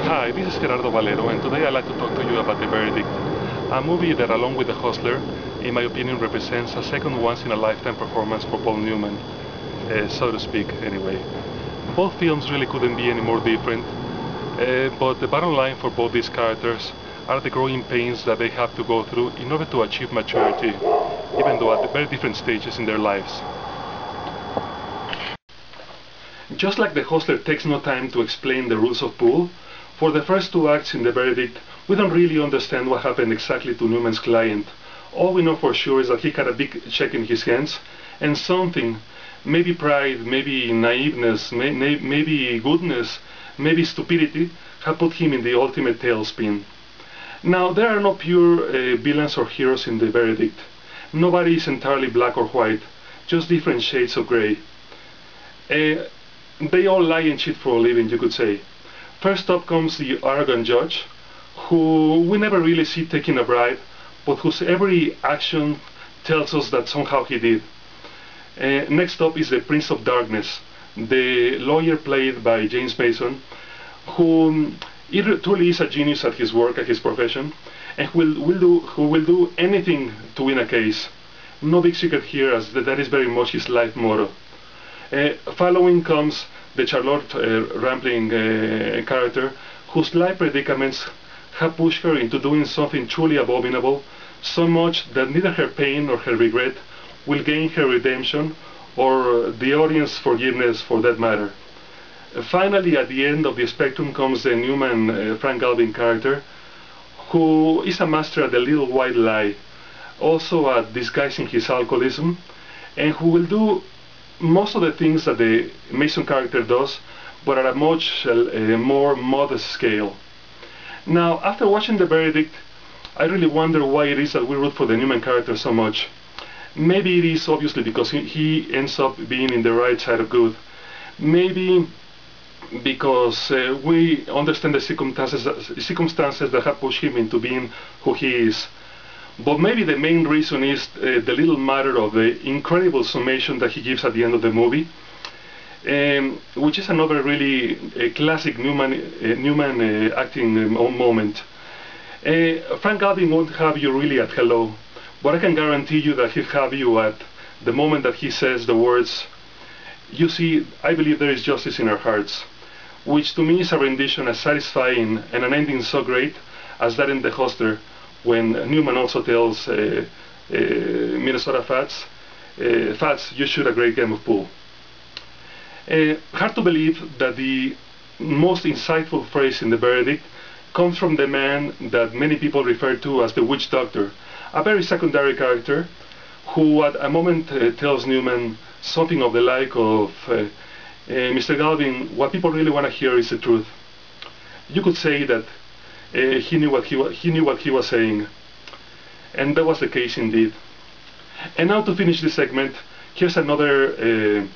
Hi, this is Gerardo Valero, and today I'd like to talk to you about The Verdict, a movie that, along with The Hustler, in my opinion, represents a second once-in-a-lifetime performance for Paul Newman, so to speak, anyway. Both films really couldn't be any more different, but the bottom line for both these characters are the growing pains that they have to go through in order to achieve maturity, even though at very different stages in their lives. Just like The Hustler takes no time to explain the rules of pool, for the first two acts in The Verdict, we don't really understand what happened exactly to Newman's client. All we know for sure is that he had a big check in his hands, and something, maybe pride, maybe naiveness, maybe goodness, maybe stupidity, had put him in the ultimate tailspin. Now, there are no pure villains or heroes in The Verdict. Nobody is entirely black or white, just different shades of grey. They all lie and cheat for a living, you could say. First up comes the arrogant judge, who we never really see taking a bribe, but whose every action tells us that somehow he did. Next up is the Prince of Darkness, the lawyer played by James Mason, who truly is a genius at his work, at his profession, and who will do anything to win a case. No big secret here, as that is very much his life motto. Following comes the Charlotte Rampling character, whose life predicaments have pushed her into doing something truly abominable, so much that neither her pain nor her regret will gain her redemption, or the audience forgiveness for that matter. Finally, at the end of the spectrum comes the Newman Frank Galvin character, who is a master at the little white lie, also at disguising his alcoholism, and who will do most of the things that the Mason character does, but at a much more modest scale. Now, after watching The Verdict, I really wonder why it is that we root for the Newman character so much. Maybe it is obviously because he ends up being in the right side of good. Maybe because we understand the circumstances that have pushed him into being who he is. But maybe the main reason is the little matter of the incredible summation that he gives at the end of the movie, which is another really classic Newman acting moment. Frank Galvin won't have you really at hello, but I can guarantee you that he'll have you at the moment that he says the words, "You see, I believe there is justice in our hearts," which to me is a rendition as satisfying and an ending so great as that in The Hustler, when Newman also tells Minnesota Fats, you shoot a great game of pool. Hard to believe that the most insightful phrase in The Verdict comes from the man that many people refer to as the witch doctor, a very secondary character who at a moment tells Newman something of the like of, Mr. Galvin, what people really want to hear is the truth. You could say that he knew what he was saying, and that was the case indeed. And now, to finish this segment, here's another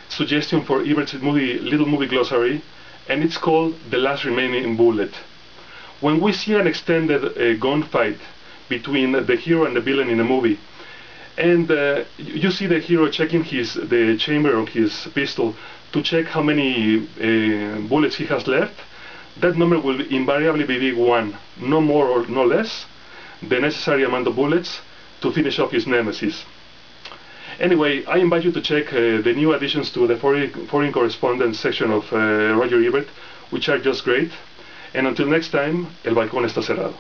suggestion for Ebert's little movie glossary, and it's called The Last Remaining Bullet. When we see an extended gunfight between the hero and the villain in a movie, and you see the hero checking the chamber of his pistol to check how many bullets he has left, that number will invariably be 1, no more or no less, the necessary amount of bullets to finish off his nemesis. Anyway, I invite you to check the new additions to the Foreign Correspondents section of Roger Ebert, which are just great. And until next time, el balcón está cerrado.